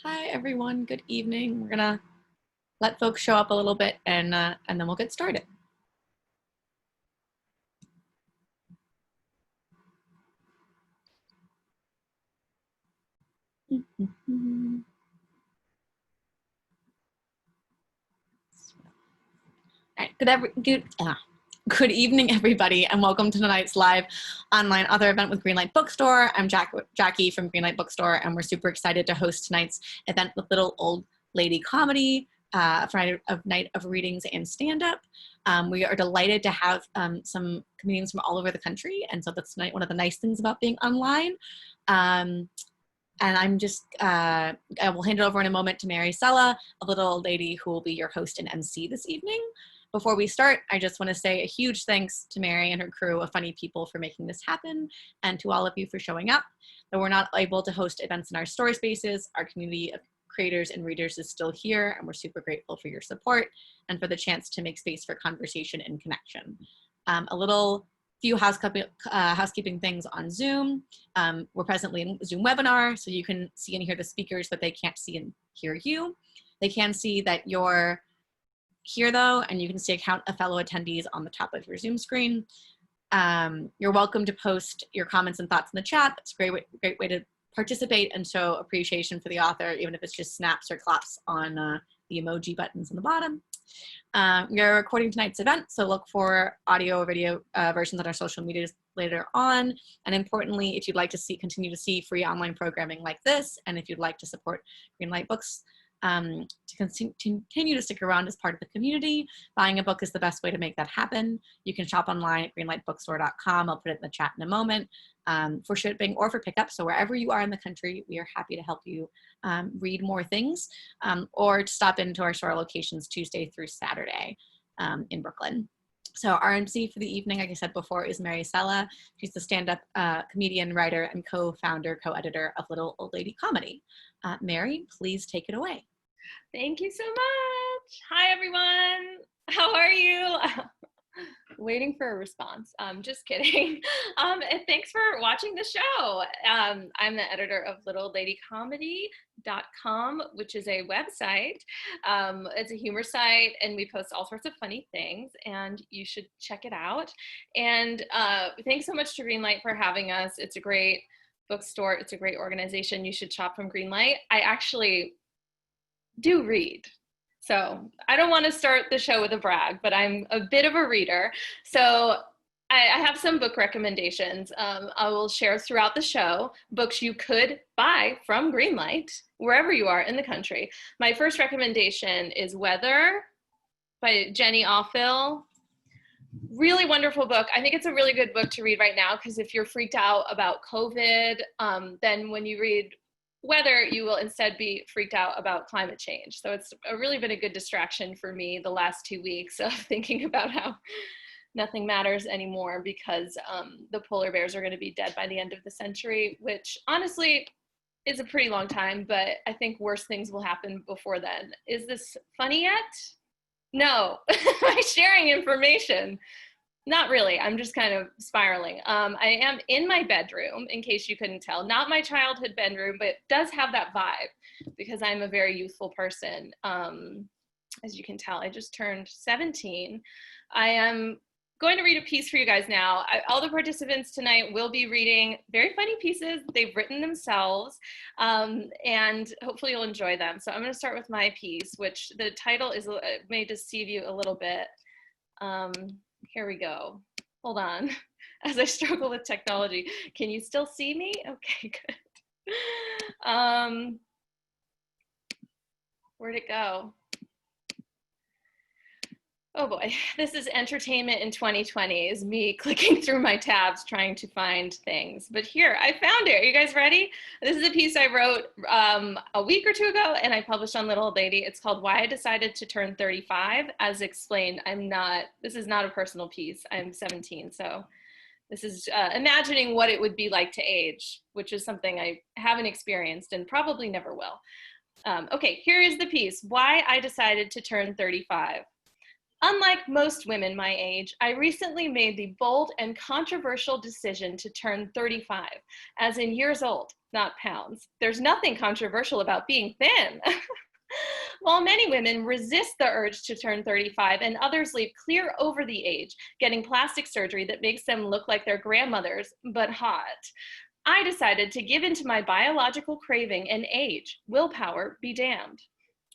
Hi, everyone. Good evening. We're gonna let folks show up a little bit and then we'll get started. All right, good evening, everybody, and welcome to tonight's live online author event with Greenlight Bookstore. I'm Jackie from Greenlight Bookstore, and we're super excited to host tonight's event with Little Old Lady Comedy, Friday of night of readings and stand-up. We are delighted to have some comedians from all over the country, and so that's one of the nice things about being online. And I'm just, I will hand it over in a moment to Mary Cella, a little old lady who will be your host and MC this evening. Before we start, I just want to say a huge thanks to Mary and her crew of funny people for making this happen, and to all of you for showing up. Though we're not able to host events in our story spaces, our community of creators and readers is still here, and we're super grateful for your support and for the chance to make space for conversation and connection. A few housekeeping things on Zoom. We're presently in Zoom webinar, so you can see and hear the speakers, but they can't see and hear you. They can see that you're here though, and you can see a count of fellow attendees on the top of your Zoom screen. You're welcome to post your comments and thoughts in the chat. It's a great way to participate and show appreciation for the author, even if it's just snaps or claps on the emoji buttons on the bottom. We're recording tonight's event, so look for audio or video versions on our social medias later on. And importantly, if you'd like to continue to see free online programming like this, and if you'd like to support Greenlight Books to continue to stick around as part of the community, buying a book is the best way to make that happen. You can shop online at greenlightbookstore.com. I'll put it in the chat in a moment, for shipping or for pickup. So wherever you are in the country, we are happy to help you read more things, or to stop into our store locations Tuesday through Saturday in Brooklyn. So our MC for the evening, like I said before, is Mary Cella. She's the stand-up comedian, writer, and co-founder, co-editor of Little Old Lady Comedy. Mary, please take it away. Thank you so much. Hi, everyone. How are you? Waiting for a response. Just kidding. And thanks for watching the show. I'm the editor of littleladicomedy.com, which is a website. It's a humor site, and we post all sorts of funny things, and you should check it out. And thanks so much to Greenlight for having us. It's a great bookstore. It's a great organization. You should shop from Greenlight. I actually do read. So I don't want to start the show with a brag, but I'm a bit of a reader. So I have some book recommendations. I will share throughout the show books you could buy from Greenlight, wherever you are in the country. My first recommendation is Weather by Jenny Hogan. Really wonderful book. I think it's a really good book to read right now, because if you're freaked out about COVID, then when you read Weather, you will instead be freaked out about climate change. So it's really been a good distraction for me the last 2 weeks of thinking about how nothing matters anymore, because the polar bears are going to be dead by the end of the century, which honestly is a pretty long time, but I think worse things will happen before then. Is this funny yet? No. Am I sharing information? Not really. I'm just kind of spiraling. I am in my bedroom, in case you couldn't tell. Not my childhood bedroom, but it does have that vibe, because I'm a very youthful person. As you can tell, I just turned 17. I am going to read a piece for you guys now. All the participants tonight will be reading very funny pieces they've written themselves, and hopefully you'll enjoy them. So I'm going to start with my piece, which the title is, may deceive you a little bit. Here we go. Hold on, as I struggle with technology. Can you still see me? Okay, good. Where'd it go? Oh boy, this is entertainment in 2020, is me clicking through my tabs trying to find things. But here, I found it. Are you guys ready? This is a piece I wrote a week or two ago, and I published on Little Old Lady. It's called Why I Decided to Turn 35. As explained, this is not a personal piece. I'm 17, so this is imagining what it would be like to age, which is something I haven't experienced and probably never will. Okay, here is the piece, Why I Decided to Turn 35. Unlike most women my age, I recently made the bold and controversial decision to turn 35, as in years old, not pounds. There's nothing controversial about being thin. While many women resist the urge to turn 35 and others leap clear over the age, getting plastic surgery that makes them look like their grandmothers, but hot, I decided to give in to my biological craving and age. Willpower be damned.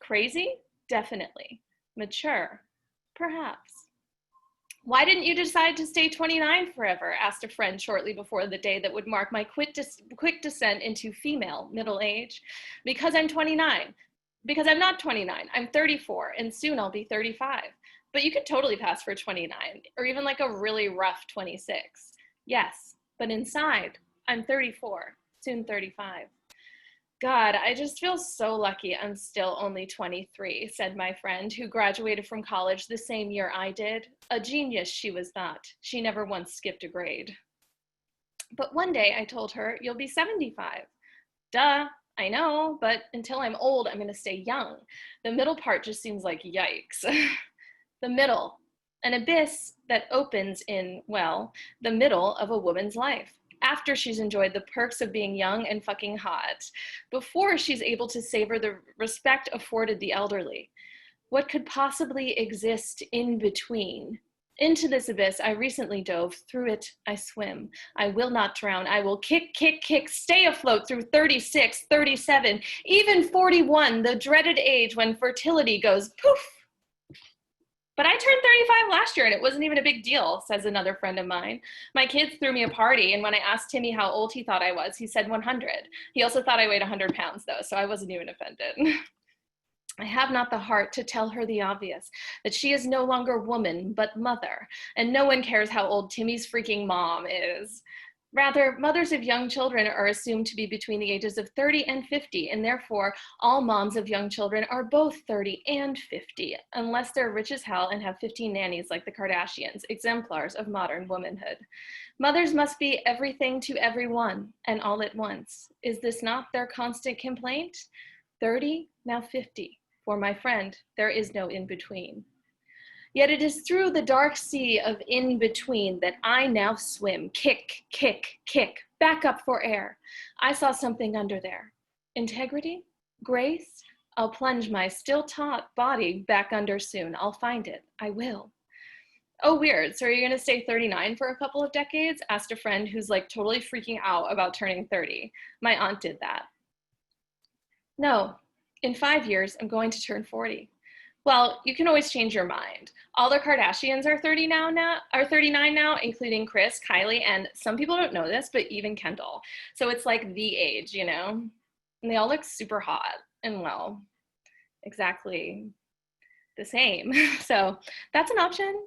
Crazy? Definitely. Mature? Perhaps. Why didn't you decide to stay 29 forever? Asked a friend shortly before the day that would mark my quick descent into female middle age. Because I'm 29. Because I'm not 29. I'm 34, and soon I'll be 35. But you could totally pass for 29, or even like a really rough 26. Yes, but inside, I'm 34, soon 35. God, I just feel so lucky I'm still only 23, said my friend, who graduated from college the same year I did. A genius she was not. She never once skipped a grade. But one day I told her, you'll be 75. Duh, I know, but until I'm old, I'm gonna stay young. The middle part just seems like yikes. The middle, an abyss that opens in, well, the middle of a woman's life. After she's enjoyed the perks of being young and fucking hot, before she's able to savor the respect afforded the elderly. What could possibly exist in between? Into this abyss I recently dove, through it I swim. I will not drown, I will kick, kick, kick, stay afloat through 36, 37, even 41, the dreaded age when fertility goes poof. But I turned 35 last year and it wasn't even a big deal, says another friend of mine. My kids threw me a party, and when I asked Timmy how old he thought I was, he said 100. He also thought I weighed 100 pounds though, so I wasn't even offended. I have not the heart to tell her the obvious, that she is no longer woman, but mother, and no one cares how old Timmy's freaking mom is. Rather, mothers of young children are assumed to be between the ages of 30 and 50, and therefore all moms of young children are both 30 and 50, unless they're rich as hell and have 15 nannies like the Kardashians, exemplars of modern womanhood. Mothers must be everything to everyone, and all at once. Is this not their constant complaint? 30, now 50. For my friend, there is no in-between. Yet it is through the dark sea of in-between that I now swim, kick, kick, kick, back up for air. I saw something under there. Integrity? Grace? I'll plunge my still taut body back under soon. I'll find it. I will. Oh, weird. So are you going to stay 39 for a couple of decades? Asked a friend who's like totally freaking out about turning 30. My aunt did that. No. In 5 years, I'm going to turn 40. Well, you can always change your mind. All the Kardashians are 39 now, including Kris, Kylie, and some people don't know this, but even Kendall. So it's like the age, you know? And they all look super hot and, well, exactly the same. So that's an option.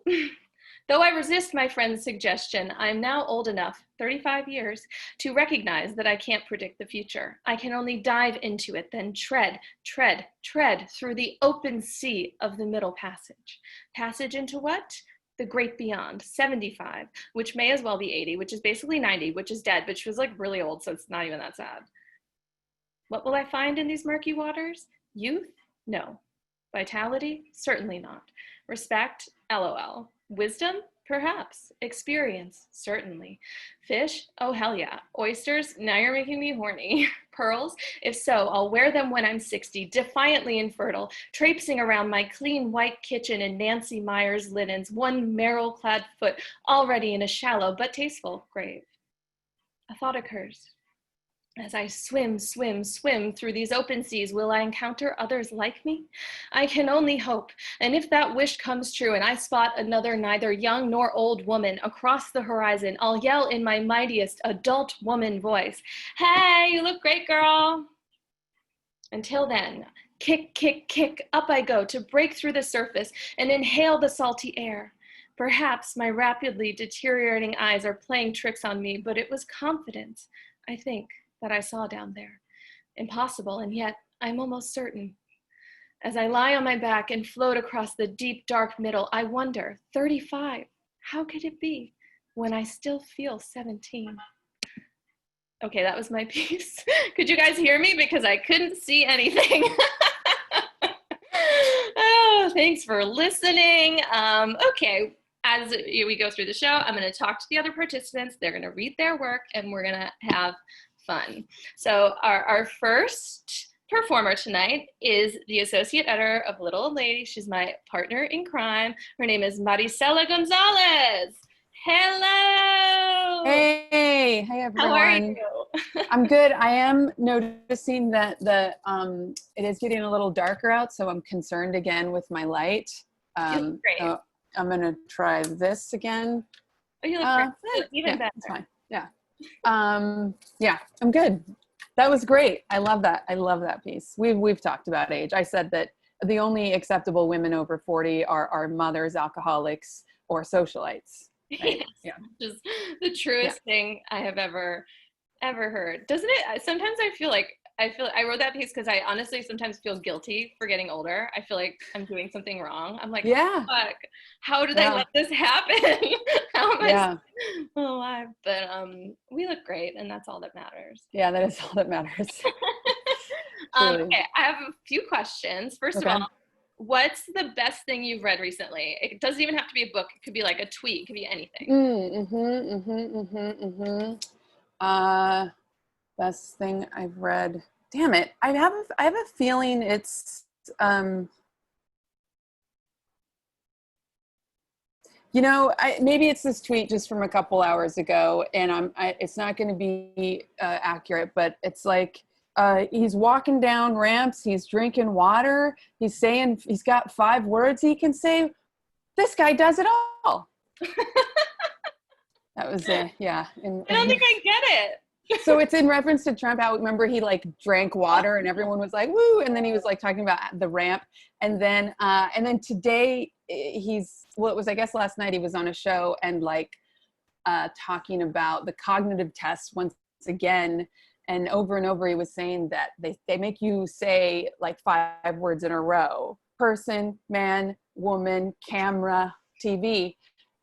Though I resist my friend's suggestion, I am now old enough, 35 years, to recognize that I can't predict the future. I can only dive into it, then tread, tread, tread through the open sea of the middle passage. Passage into what? The great beyond, 75, which may as well be 80, which is basically 90, which is dead, but she was like really old, so it's not even that sad. What will I find in these murky waters? Youth? No. Vitality? Certainly not. Respect? LOL. Wisdom? Perhaps. Experience? Certainly. Fish? Oh, hell yeah. Oysters? Now you're making me horny. Pearls? If so, I'll wear them when I'm 60, defiantly infertile, traipsing around my clean white kitchen in Nancy Meyer's linens, one marrow-clad foot already in a shallow but tasteful grave. A thought occurs. As I swim, swim, swim through these open seas, will I encounter others like me? I can only hope, and if that wish comes true and I spot another neither young nor old woman across the horizon, I'll yell in my mightiest adult woman voice, "Hey, you look great, girl!" Until then, kick, kick, kick, up I go to break through the surface and inhale the salty air. Perhaps my rapidly deteriorating eyes are playing tricks on me, but it was confidence, I think, that I saw down there. Impossible, and yet I'm almost certain. As I lie on my back and float across the deep, dark middle, I wonder, 35, how could it be when I still feel 17? Okay, that was my piece. Could you guys hear me? Because I couldn't see anything. Oh, thanks for listening. Okay, as we go through the show, I'm going to talk to the other participants. They're going to read their work, and we're going to have fun. So our first performer tonight is the associate editor of Little Old Lady. She's my partner in crime. Her name is Marisela Gonzalez. Hello. Hey everyone. How are you? I'm good. I am noticing that it is getting a little darker out, so I'm concerned again with my light. You look great. So I'm gonna try this again. Oh, you look great. Even better. It's fine. Yeah. Yeah, I'm good. That was great. I love that. I love that piece. We've talked about age. I said that the only acceptable women over 40 are mothers, alcoholics, or socialites. Right? Yeah. Just the truest thing I have ever heard. Doesn't it? Sometimes I wrote that piece because I honestly sometimes feel guilty for getting older. I feel like I'm doing something wrong. I'm like, fuck, how did I let this happen? How am I still alive? But we look great, and that's all that matters. Yeah, that is all that matters. Okay, I have a few questions. First of all, what's the best thing you've read recently? It doesn't even have to be a book. It could be like a tweet. It could be anything. Best thing I've read. Damn it. I have a feeling it's, maybe it's this tweet just from a couple hours ago, and it's not going to be accurate, but it's like, he's walking down ramps, he's drinking water, he's saying, he's got 5 words he can say. This guy does it all. That was it. Yeah. I don't think I get it. So it's in reference to Trump. How, remember, he like drank water and everyone was like, woo. And then he was like talking about the ramp. And then today it was, I guess last night he was on a show and like talking about the cognitive test once again. And over he was saying that they make you say like 5 words in a row: person, man, woman, camera, TV.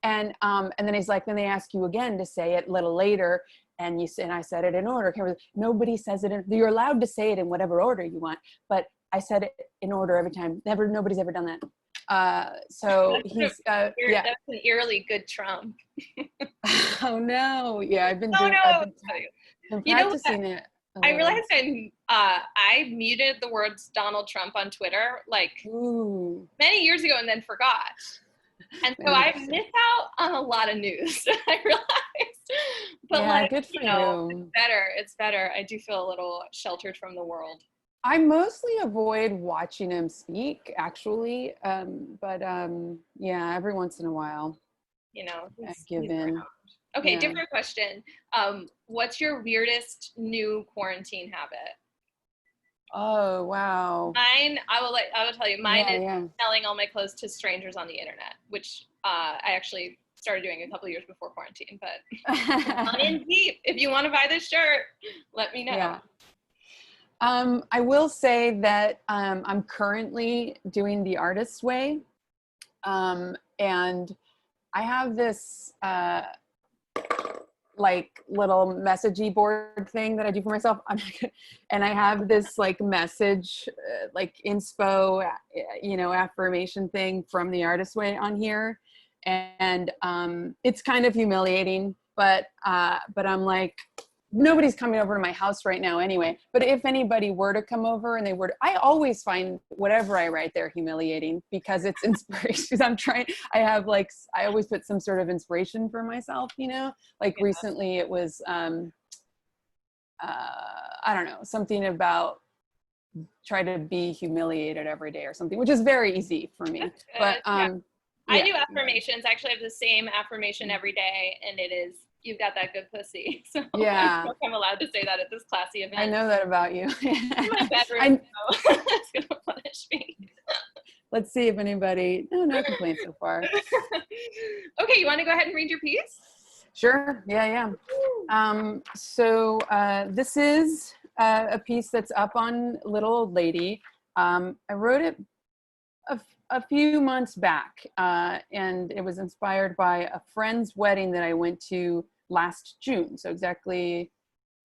And then he's like, then they ask you again to say it a little later. And I said it in order. Nobody says it you're allowed to say it in whatever order you want, but I said it in order every time. Nobody's ever done that. So he's that's an eerily good Trump. Oh no. Yeah, I've been practicing it. I realized I muted the words Donald Trump on Twitter like many years ago and then forgot. And so I missed out on a lot of news, I realized. But good for you. It's better. I do feel a little sheltered from the world. I mostly avoid watching him speak, actually. But every once in a while. I give in. Okay, different question. What's your weirdest new quarantine habit? Oh, wow. Mine, I will tell you, mine is selling all my clothes to strangers on the internet, which I actually started doing a couple of years before quarantine, but on Indeed, if you want to buy this shirt, let me know. Yeah. I will say that I'm currently doing the artist's way. And I have this like little messagey board thing that I do for myself. And I have this like message, like inspo, affirmation thing from the artist way on here. And it's kind of humiliating, but I'm like, nobody's coming over to my house right now anyway. But if anybody were to come over and I always find whatever I write there humiliating because it's inspiration. I always put some sort of inspiration for myself, recently it was, I don't know, something about try to be humiliated every day or something, which is very easy for me. But I do affirmations. I actually have the same affirmation every day, and it is, you've got that good pussy. So I don't know if I'm allowed to say that at this classy event. I know that about you. My bedroom, so it's going to punish me. Let's see if anybody, no complaints so far. Okay, you want to go ahead and read your piece? Sure, yeah. So this is a piece that's up on Little Old Lady. I wrote it a few months back, and it was inspired by a friend's wedding that I went to last June. So exactly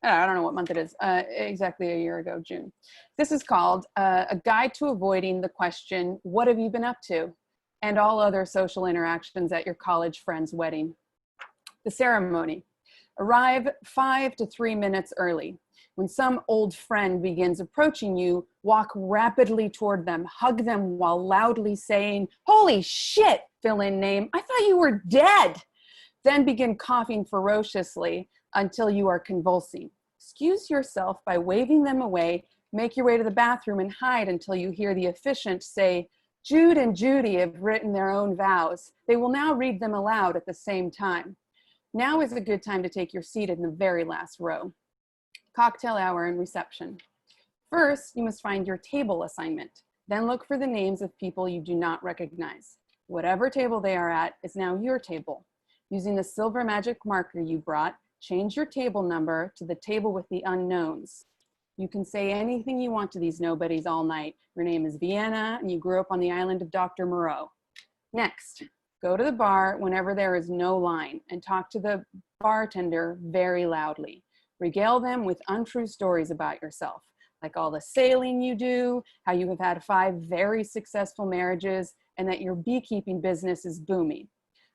I don't know what month it is, exactly a year ago, June. This is called A Guide to Avoiding the Question, What Have You Been Up To? And all other social interactions at your college friend's wedding. The ceremony. Arrive 5 to 3 minutes early. When some old friend begins approaching you, walk rapidly toward them, hug them while loudly saying, "Holy shit, fill in name, I thought you were dead." Then begin coughing ferociously until you are convulsing. Excuse yourself by waving them away, make your way to the bathroom and hide until you hear the officiant say, "Jude and Judy have written their own vows. They will now read them aloud at the same time." Now is a good time to take your seat in the very last row. Cocktail hour and reception. First, you must find your table assignment. Then look for the names of people you do not recognize. Whatever table they are at is now your table. Using the silver magic marker you brought, change your table number to the table with the unknowns. You can say anything you want to these nobodies all night. Your name is Vienna and you grew up on the island of Dr. Moreau. Next, go to the bar whenever there is no line and talk to the bartender very loudly. Regale them with untrue stories about yourself, like all the sailing you do, how you have had 5 very successful marriages, and that your beekeeping business is booming.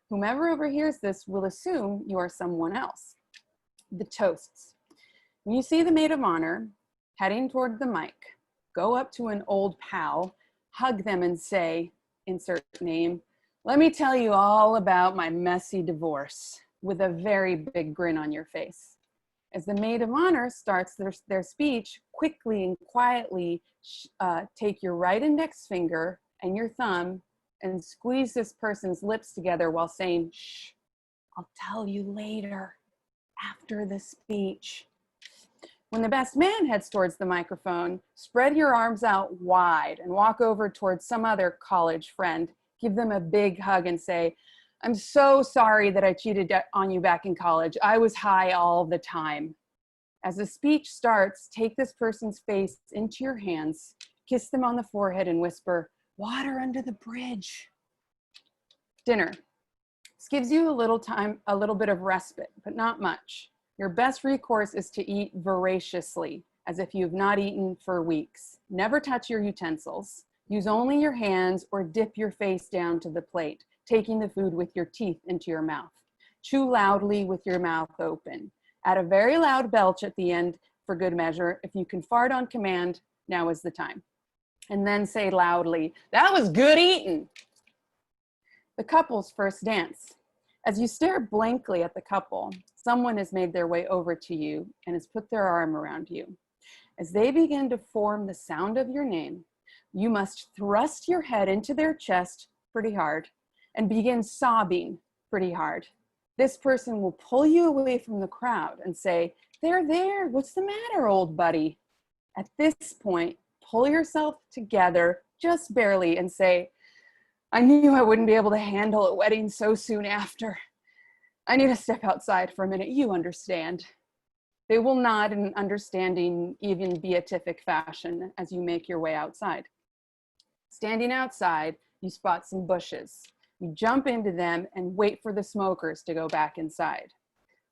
Whomever overhears this will assume you are someone else. The toasts. When you see the maid of honor heading toward the mic, go up to an old pal, hug them and say, insert name, "Let me tell you all about my messy divorce," with a very big grin on your face. As the maid of honor starts their speech, quickly and quietly take your right index finger and your thumb and squeeze this person's lips together while saying, "Shh, I'll tell you later, after the speech." When the best man heads towards the microphone, spread your arms out wide and walk over towards some other college friend. Give them a big hug and say, "I'm so sorry that I cheated on you back in college. I was high all the time." As the speech starts, take this person's face into your hands, kiss them on the forehead and whisper, "Water under the bridge." Dinner. This gives you a little bit of respite, but not much. Your best recourse is to eat voraciously, as if you've not eaten for weeks. Never touch your utensils. Use only your hands or dip your face down to the plate, taking the food with your teeth into your mouth. Chew loudly with your mouth open. Add a very loud belch at the end for good measure. If you can fart on command, now is the time. And then say loudly, "That was good eating." The couple's first dance. As you stare blankly at the couple, someone has made their way over to you and has put their arm around you. As they begin to form the sound of your name, you must thrust your head into their chest pretty hard and begin sobbing pretty hard. This person will pull you away from the crowd and say, there, what's the matter, old buddy?" At this point, pull yourself together just barely and say, "I knew I wouldn't be able to handle a wedding so soon after. I need to step outside for a minute, you understand." They will nod in an understanding, even beatific fashion as you make your way outside. Standing outside, you spot some bushes. You jump into them and wait for the smokers to go back inside.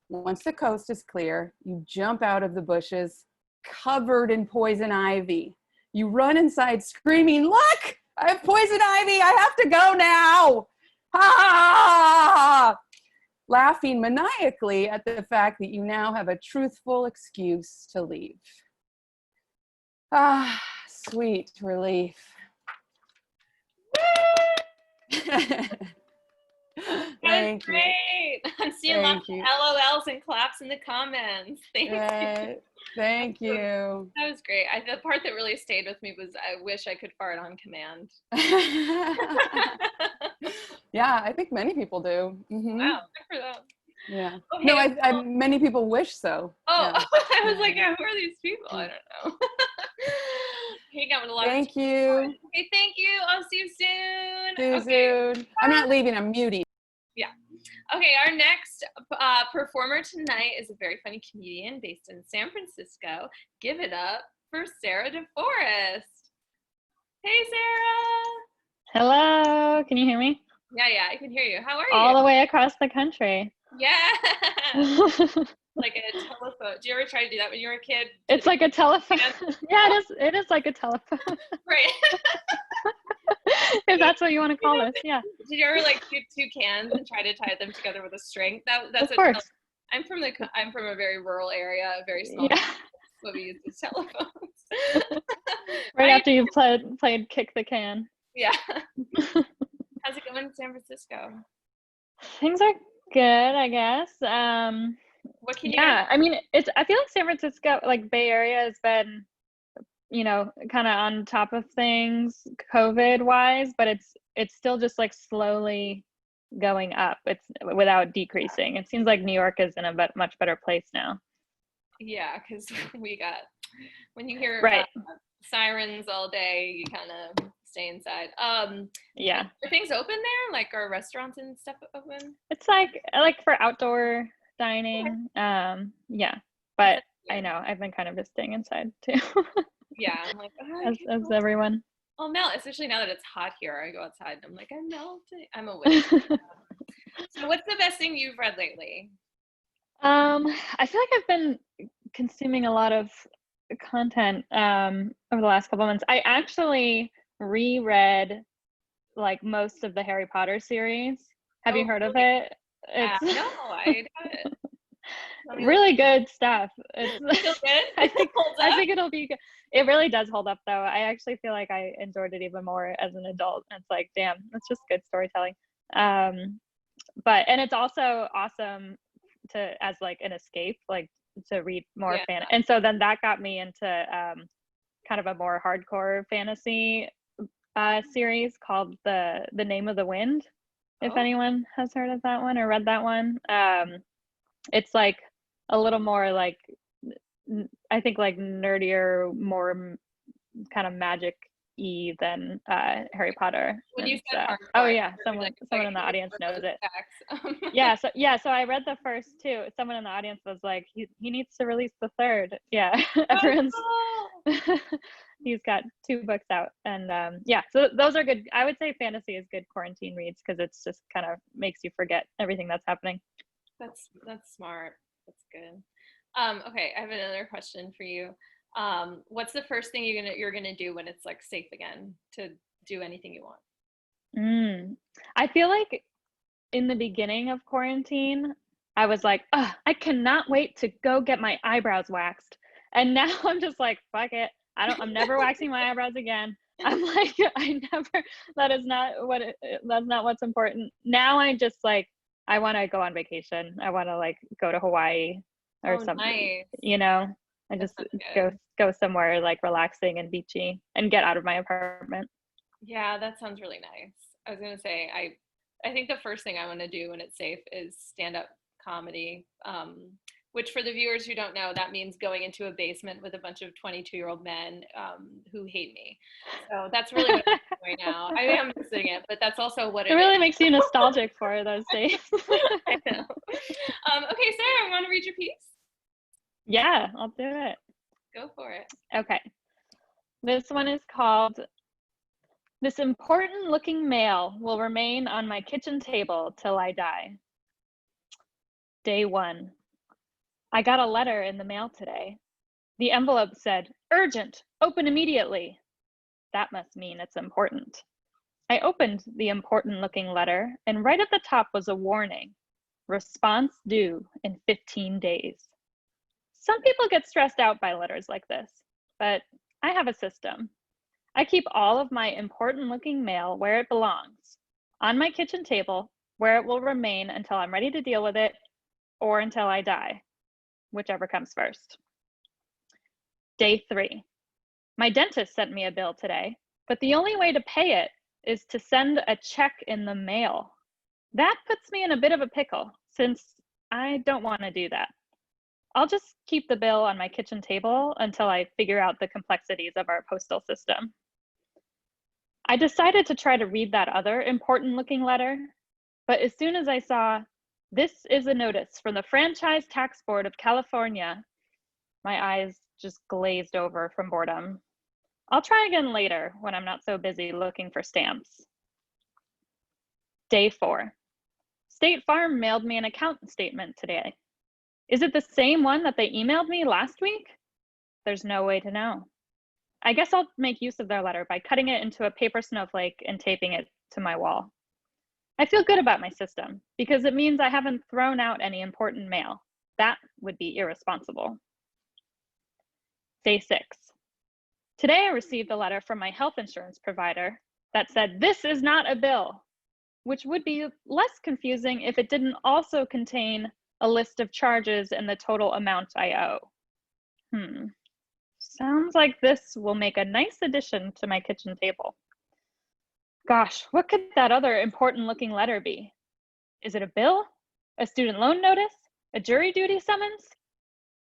Once the coast is clear, you jump out of the bushes, covered in poison ivy. You run inside screaming, "Look, I have poison ivy, I have to go now!" Ah! Laughing maniacally at the fact that you now have a truthful excuse to leave. Ah, sweet relief. Thank you. Great. I'm seeing lots of LOLs and claps in the comments. Thank you. That was great. The part that really stayed with me was, I wish I could fart on command. Yeah, I think many people do. Mm-hmm. Wow, good for them. Yeah. Okay, No, many people wish so. Oh, yeah. I was like, who are these people? I don't know. Hey, got a lot. Thank you. Okay, thank you. I'll see you soon. See you soon. I'm not leaving. I'm muting. Yeah. Okay, our next performer tonight is a very funny comedian based in San Francisco. Give it up for Sara DeForest. Hey, Sara. Hello. Can you hear me? Yeah, I can hear you. How are you? All the way across the country. Yeah. Like a telephone. Do you ever try to do that when you were a kid? It's like a telephone. Yeah, it is like a telephone. Right. If that's what you want to call this, yeah. Did you ever like do two cans and try to tie them together with a string? That's Of course. I'm from a very rural area, a very small. Yeah. That's what we use as telephones. Right after you've played kick the can. Yeah. How's it going in San Francisco? Things are good, I guess. What can you? Yeah, I mean, I feel like San Francisco, like Bay Area, has been, kind of on top of things COVID wise, but it's still just like slowly going up. It's without decreasing. It seems like New York is in a much better place now. Yeah, because when you hear right. Sirens all day, you kind of stay inside. Yeah. Are things open there? Like, are restaurants and stuff open? It's like for outdoor dining. Okay. Yeah, but I know I've been kind of just staying inside too. Yeah, I'm like, as everyone. I'll melt, especially now that it's hot here. I go outside and I'm like, I'm melting. I'm a witch. So what's the best thing you've read lately? I feel like I've been consuming a lot of content over the last couple months. I actually reread like most of the Harry Potter series. Have you heard of it? It's no, I haven't. Really good stuff. It's still good. I think it'll be good. It really does hold up though. I actually feel like I enjoyed it even more as an adult. It's like, damn, that's just good storytelling. But it's also awesome as like an escape, like to read more fan. And so then that got me into kind of a more hardcore fantasy series called The Name of the Wind. If anyone has heard of that one or read that one. It's like a little more like, I think like nerdier, more kind of magic-y than Harry Potter. When you said hardcore, oh yeah, someone in the audience knows it. So I read the first two. Someone in the audience was like, he needs to release the third. Yeah, everyone's. He's got 2 books out, and so those are good. I would say fantasy is good quarantine reads because it's just kind of makes you forget everything that's happening. That's smart. That's good. Okay, I have another question for you. What's the first thing you're gonna do when it's like safe again to do anything you want? I feel like in the beginning of quarantine, I was like, I cannot wait to go get my eyebrows waxed. And now I'm just like, fuck it. I'm never waxing my eyebrows again. I'm like, that's not what's important. Now I just like, I want to go on vacation. I want to like go to Hawaii or something, nice. I just go somewhere like relaxing and beachy and get out of my apartment. Yeah, that sounds really nice. I was going to say, I think the first thing I want to do when it's safe is stand-up comedy, which for the viewers who don't know, that means going into a basement with a bunch of 22-year-old men who hate me. So that's really what I'm doing right now. I am missing it, but that's also what it really is. Makes you nostalgic for those days. I know. Okay, Sarah, want to read your piece? Yeah, I'll do it. Go for it. Okay. This one is called, "This important looking mail will remain on my kitchen table till I die." Day 1. I got a letter in the mail today. The envelope said, "Urgent, open immediately." That must mean it's important. I opened the important looking letter, and right at the top was a warning: response due in 15 days. Some people get stressed out by letters like this, but I have a system. I keep all of my important looking mail where it belongs, on my kitchen table, where it will remain until I'm ready to deal with it or until I die, whichever comes first. Day 3. My dentist sent me a bill today, but the only way to pay it is to send a check in the mail. That puts me in a bit of a pickle since I don't want to do that. I'll just keep the bill on my kitchen table until I figure out the complexities of our postal system. I decided to try to read that other important looking letter, but as soon as I saw, "This is a notice from the Franchise Tax Board of California," my eyes just glazed over from boredom. I'll try again later when I'm not so busy looking for stamps. Day 4. State Farm mailed me an account statement today. Is it the same one that they emailed me last week? There's no way to know. I guess I'll make use of their letter by cutting it into a paper snowflake and taping it to my wall. I feel good about my system because it means I haven't thrown out any important mail. That would be irresponsible. Day 6. Today I received a letter from my health insurance provider that said, "This is not a bill," which would be less confusing if it didn't also contain a list of charges and the total amount I owe. Sounds like this will make a nice addition to my kitchen table. Gosh, what could that other important looking letter be? Is it a bill? A student loan notice? A jury duty summons?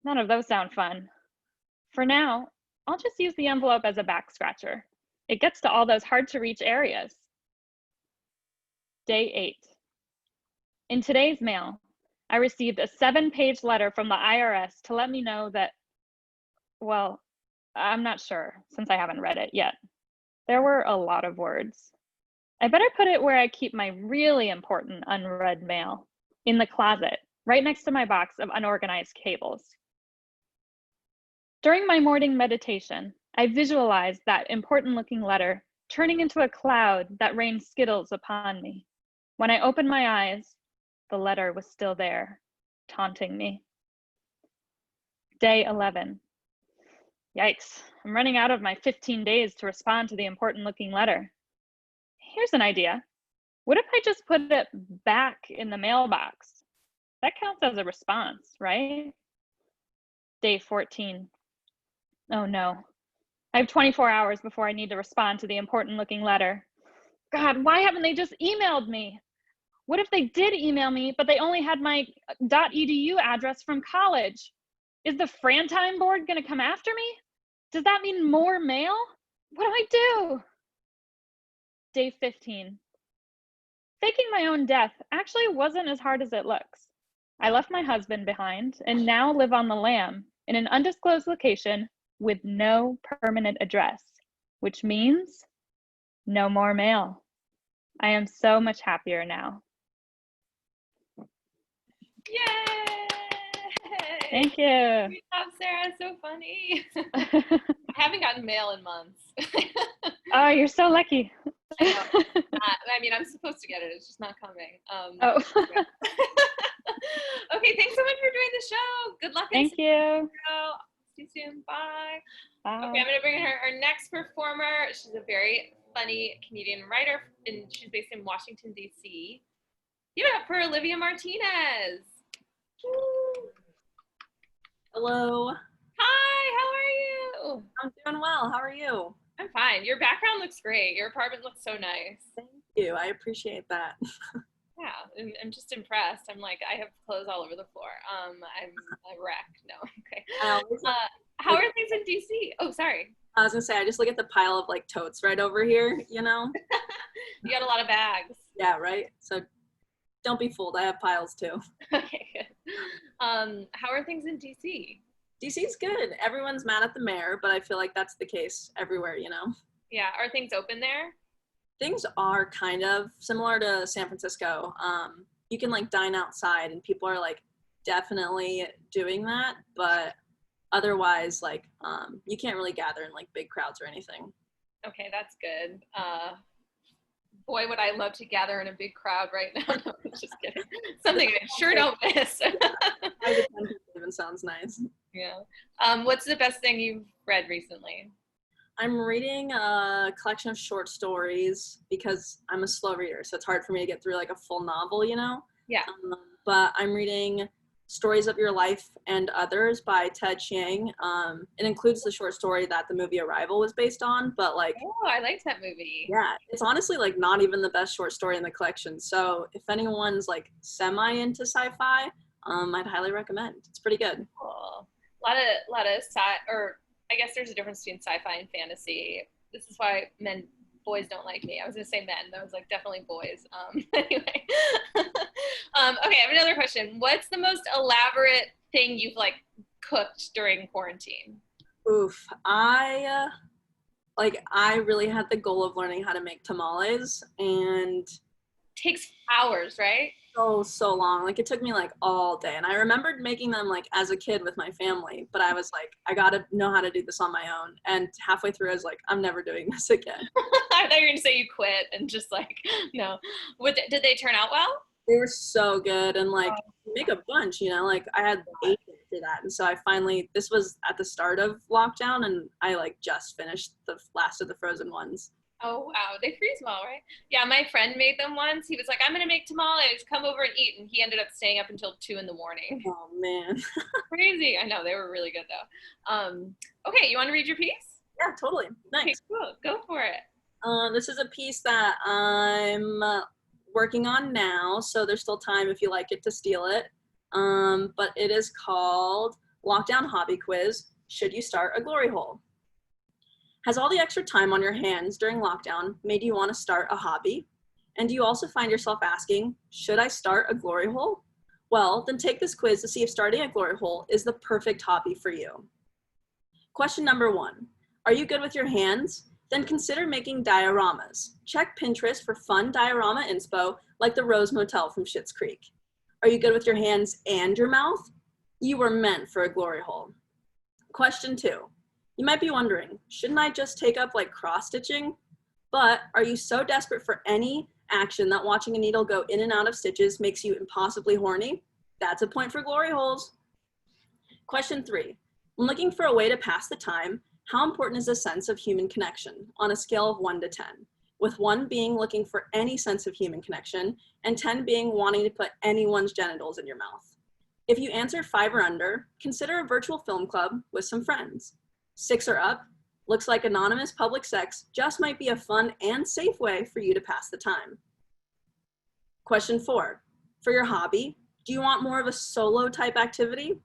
None of those sound fun. For now, I'll just use the envelope as a back scratcher. It gets to all those hard to reach areas. Day 8. In today's mail, I received a 7-page letter from the IRS to let me know that, well, I'm not sure since I haven't read it yet. There were a lot of words. I better put it where I keep my really important unread mail, in the closet, right next to my box of unorganized cables. During my morning meditation, I visualized that important looking letter turning into a cloud that rained Skittles upon me. When I opened my eyes, the letter was still there, taunting me. Day 11. Yikes, I'm running out of my 15 days to respond to the important looking letter. Here's an idea. What if I just put it back in the mailbox? That counts as a response, right? Day 14. Oh no, I have 24 hours before I need to respond to the important looking letter. God, why haven't they just emailed me? What if they did email me, but they only had my .edu address from college? Is the Frantime board gonna come after me? Does that mean more mail? What do I do? Day 15. Faking my own death actually wasn't as hard as it looks. I left my husband behind and now live on the lam in an undisclosed location with no permanent address, which means no more mail. I am so much happier now. Yay! Thank you. Great job, Sarah. So funny. I haven't gotten mail in months. Oh, you're so lucky. I mean, I'm supposed to get it. It's just not coming. Oh. Okay, thanks so much for doing the show. Good luck. Thank you. See you soon. Bye. Bye. Okay, I'm going to bring her our next performer. She's a very funny comedian writer, and she's based in Washington, D.C. Give it up for Olivia Martinez. Woo. Hello. Hi, how are you? I'm doing well. How are you? I'm fine. Your background looks great. Your apartment looks so nice. Thank you. I appreciate that. Yeah, I'm just impressed. I'm like, I have clothes all over the floor. I'm a wreck. No, okay. How are things in DC? Oh, sorry. I was gonna say, I just look at the pile of like totes right over here, you know? You got a lot of bags. Yeah, right? So don't be fooled. I have piles too. Okay, good. How are things in DC? DC's good. Everyone's mad at the mayor, but I feel like that's the case everywhere, you know? Yeah, are things open there? Things are kind of similar to San Francisco. You can like dine outside and people are like definitely doing that, but otherwise like you can't really gather in like big crowds or anything. Okay, that's good. Boy, would I love to gather in a big crowd right now. No, just kidding. Something I sure don't miss. Even sounds nice. Yeah. What's the best thing you've read recently? I'm reading a collection of short stories because I'm a slow reader, so it's hard for me to get through like a full novel, you know? Yeah. But I'm reading Stories of Your Life and Others by Ted Chiang. It includes the short story that the movie Arrival was based on, but like, oh, I liked that movie. yeah, it's honestly like not even the best short story in the collection. So if anyone's like semi into sci-fi, I'd highly recommend. It's pretty good. Cool. A lot of or I guess there's a difference between sci-fi and fantasy. This is why boys don't like me. I was gonna say men. I was like, definitely boys. Anyway. Okay, I have another question. What's the most elaborate thing you've like cooked during quarantine? Oof, I really had the goal of learning how to make tamales, and Takes hours, right? so long. Like, it took me like all day, and I remembered making them like as a kid with my family, but I was like, I gotta know how to do this on my own. And halfway through, I was like, I'm never doing this again. I thought you were gonna say you quit and just like, no. Did they turn out well? They were so good, and like make a bunch, you know, like I had 8 after that. And so I finally, this was at the start of lockdown, and I like just finished the last of the frozen ones. Oh, wow. They freeze well, right? Yeah, my friend made them once. He was like, I'm going to make tamales. Come over and eat. And he ended up staying up until 2 in the morning. Oh, man. Crazy. I know. They were really good, though. Okay, you want to read your piece? Yeah, totally. Nice. Okay, cool. Go for it. This is a piece that I'm working on now, so there's still time if you like it to steal it. But it is called Lockdown Hobby Quiz. Should you start a glory hole? Has all the extra time on your hands during lockdown made you want to start a hobby? And do you also find yourself asking, should I start a glory hole? Well, then take this quiz to see if starting a glory hole is the perfect hobby for you. Question number 1. Are you good with your hands? Then consider making dioramas. Check Pinterest for fun diorama inspo like the Rose Motel from Schitt's Creek. Are you good with your hands and your mouth? You were meant for a glory hole. Question 2. You might be wondering, shouldn't I just take up like cross-stitching? But are you so desperate for any action that watching a needle go in and out of stitches makes you impossibly horny? That's a point for glory holes. Question 3. When looking for a way to pass the time, how important is a sense of human connection on a scale of 1 to 10? With 1 being looking for any sense of human connection, and 10 being wanting to put anyone's genitals in your mouth. If you answered 5 or under, consider a virtual film club with some friends. 6 or up, looks like anonymous public sex just might be a fun and safe way for you to pass the time. Question 4, for your hobby, do you want more of a solo type activity?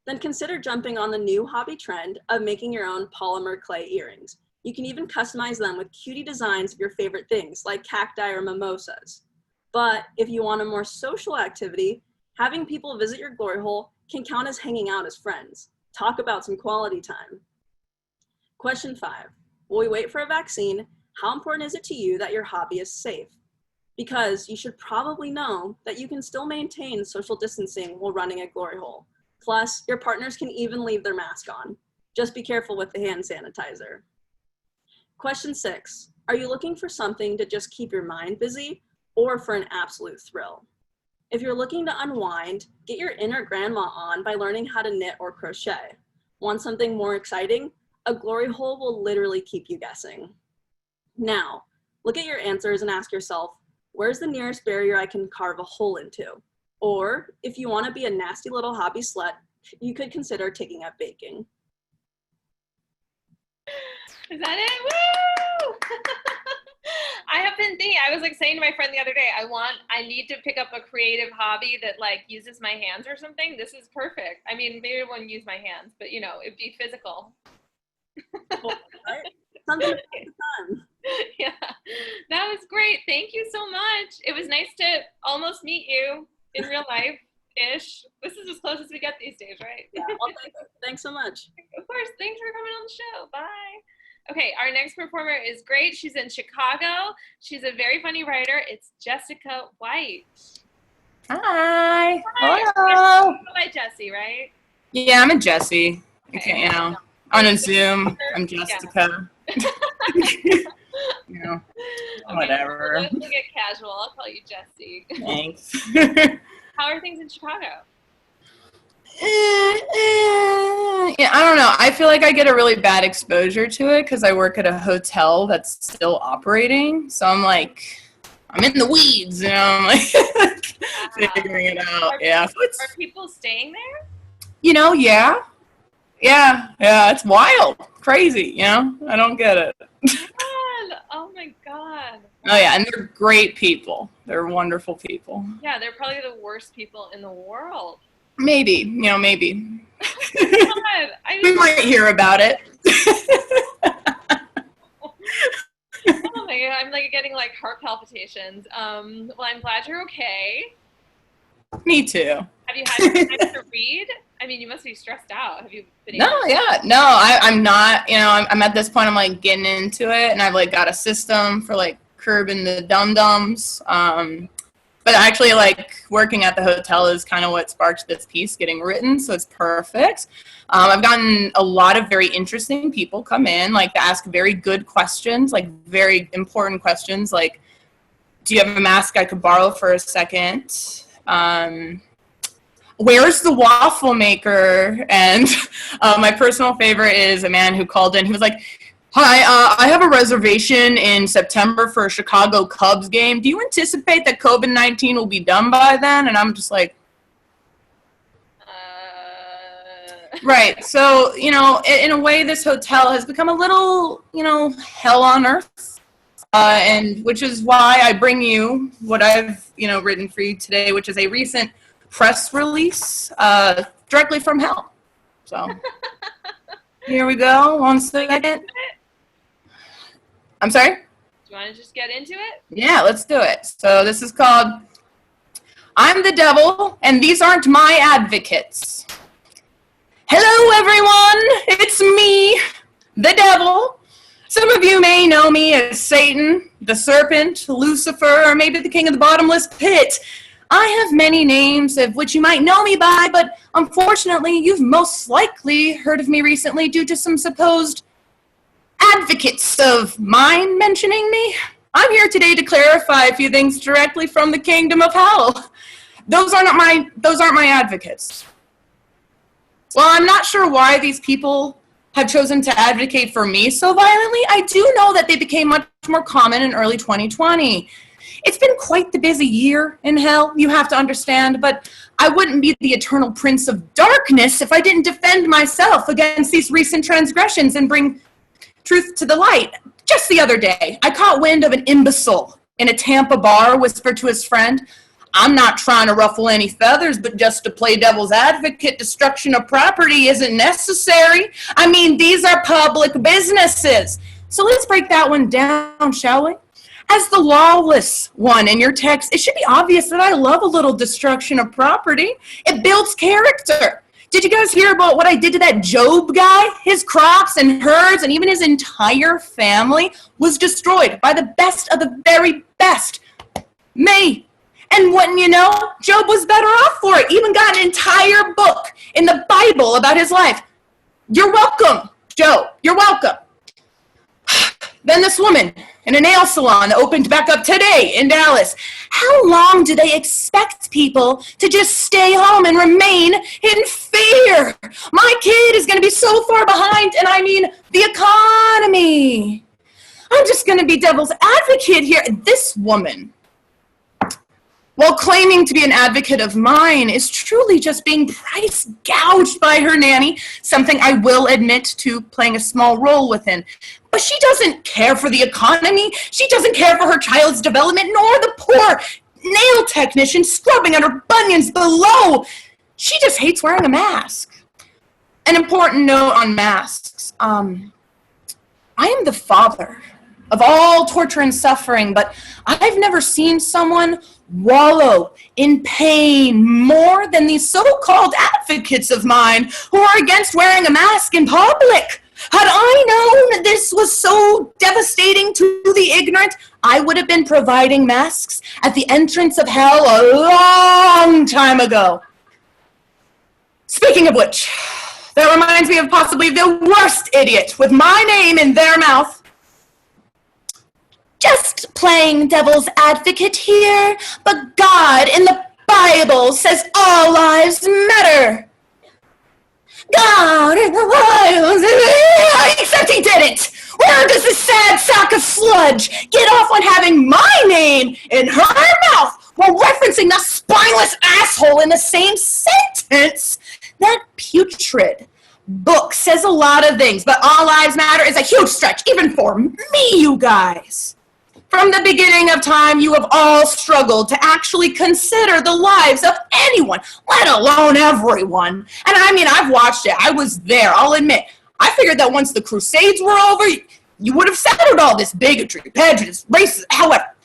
Then consider jumping on the new hobby trend of making your own polymer clay earrings. You can even customize them with cutie designs of your favorite things like cacti or mimosas. But if you want a more social activity, having people visit your glory hole can count as hanging out as friends. Talk about some quality time. Question 5, while we wait for a vaccine, how important is it to you that your hobby is safe? Because you should probably know that you can still maintain social distancing while running a glory hole. Plus, your partners can even leave their mask on. Just be careful with the hand sanitizer. Question 6, are you looking for something to just keep your mind busy or for an absolute thrill? If you're looking to unwind, get your inner grandma on by learning how to knit or crochet. Want something more exciting? A glory hole will literally keep you guessing. Now, look at your answers and ask yourself, where's the nearest barrier I can carve a hole into? Or, if you want to be a nasty little hobby slut, you could consider taking up baking. Is that it? Woo! I have been thinking, I was like saying to my friend the other day, I need to pick up a creative hobby that like uses my hands or something. This is perfect. I mean, maybe I wouldn't use my hands, but you know, it'd be physical. Right? Something to take the time. Yeah, that was great. Thank you so much. It was nice to almost meet you in real life-ish. This is as close as we get these days, right? Yeah, well, thanks so much. Of course. Thanks for coming on the show. Bye. Okay, our next performer is great. She's in Chicago. She's a very funny writer. It's Jessica White. Hi. Hi. Hello. You go by Jessie, right? Yeah, I'm a Jessie. Okay. Okay, you know, on a Zoom, I'm Jessica. You know, whatever. Let's get casual. I'll call you Jessie. Thanks. How are things in Chicago? Yeah, I don't know. I feel like I get a really bad exposure to it because I work at a hotel that's still operating. So I'm like, I'm in the weeds, you know, I'm like figuring it out. Yeah. So Are people staying there? you know, yeah. Yeah, it's wild. Crazy, you know? I don't get it. God. Oh my God. Oh, yeah, and they're great people. They're wonderful people. Yeah, they're probably the worst people in the world. Maybe, you know, maybe. God, I We might hear about it. Oh my God, I'm like getting like heart palpitations. Well, I'm glad you're okay. Me too. Have you had time to read? I mean, you must be stressed out. Have you been able I'm not, you know, I'm at this point, I'm like getting into it, and I've like got a system for like curbing the dum-dums. But But actually, like, working at the hotel is kind of what sparked this piece getting written, so it's perfect. I've gotten a lot of very interesting people come in, like, to ask very good questions, like, very important questions, like, do you have a mask I could borrow for a second? Where's the waffle maker? And my personal favorite is a man who called in. He was like, hi, I have a reservation in September for a Chicago Cubs game. Do you anticipate that COVID-19 will be done by then? And I'm just like, right. So, you know, in a way, this hotel has become a little, you know, hell on earth. And which is why I bring you what I've, you know, written for you today, which is a recent press release directly from hell. So here we go. 1 second. I'm sorry? Do you want to just get into it? Yeah, let's do it. So this is called I'm the Devil, and These Aren't My Advocates. Hello, everyone. It's me, the Devil. Some of you may know me as Satan, the Serpent, Lucifer, or maybe the King of the Bottomless Pit. I have many names of which you might know me by, but unfortunately, you've most likely heard of me recently due to some supposed advocates of mine mentioning me. I'm here today to clarify a few things directly from the kingdom of hell. Those aren't my advocates. Well, I'm not sure why these people have chosen to advocate for me so violently. I do know that they became much more common in early 2020. It's been quite the busy year in hell, you have to understand, but I wouldn't be the eternal prince of darkness if I didn't defend myself against these recent transgressions and bring truth to the light. Just the other day, I caught wind of an imbecile in a Tampa bar whisper to his friend, I'm not trying to ruffle any feathers, but just to play devil's advocate, destruction of property isn't necessary. I mean, these are public businesses. So let's break that one down, shall we? As the lawless one in your text, it should be obvious that I love a little destruction of property. It builds character. Did you guys hear about what I did to that Job guy? His crops and herds and even his entire family was destroyed by the best of the very best. Me. And wouldn't you know, Job was better off for it. Even got an entire book in the Bible about his life. You're welcome, Job. You're welcome. Then this woman in a nail salon that opened back up today in Dallas. How long do they expect people to just stay home and remain in fear? My kid is going to be so far behind, and I mean the economy. I'm just going to be devil's advocate here. This woman, while claiming to be an advocate of mine, is truly just being price gouged by her nanny, something I will admit to playing a small role within. But she doesn't care for the economy. She doesn't care for her child's development, nor the poor nail technician scrubbing at her bunions below. She just hates wearing a mask. An important note on masks. I am the father of all torture and suffering, but I've never seen someone wallow in pain more than these so-called advocates of mine who are against wearing a mask in public. Had I known this was so devastating to the ignorant, I would have been providing masks at the entrance of hell a long time ago. Speaking of which, that reminds me of possibly the worst idiot with my name in their mouth. Just playing devil's advocate here, but God in the Bible says all lives matter. God in the Bible says, except he didn't. Where does this sad sack of sludge get off on having my name in her mouth while referencing the spineless asshole in the same sentence? That putrid book says a lot of things, but all lives matter is a huge stretch, even for me, you guys. From the beginning of time, you have all struggled to actually consider the lives of anyone, let alone everyone. And I mean, I've watched it. I was there, I'll admit. I figured that once the Crusades were over, you would have settled all this bigotry, prejudice, racism. However,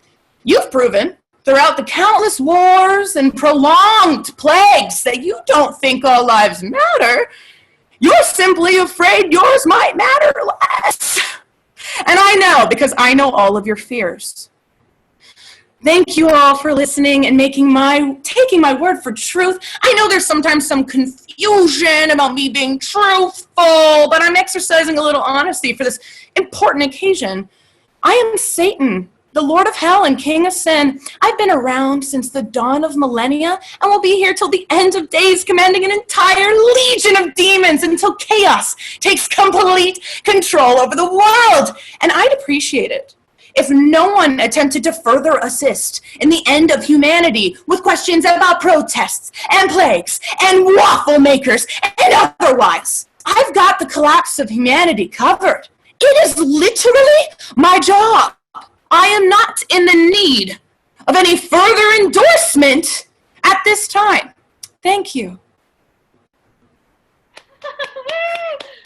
you've proven throughout the countless wars and prolonged plagues that you don't think all lives matter. You're simply afraid yours might matter less. And I know, because I know all of your fears. Thank you all for listening and taking my word for truth. I know there's sometimes some confusion about me being truthful, but I'm exercising a little honesty for this important occasion. I am Satan, the Lord of Hell and King of Sin. I've been around since the dawn of millennia and will be here till the end of days, commanding an entire legion of demons until chaos takes complete control over the world. And I'd appreciate it if no one attempted to further assist in the end of humanity with questions about protests and plagues and waffle makers and otherwise. I've got the collapse of humanity covered. It is literally my job. I am not in the need of any further endorsement at this time. Thank you.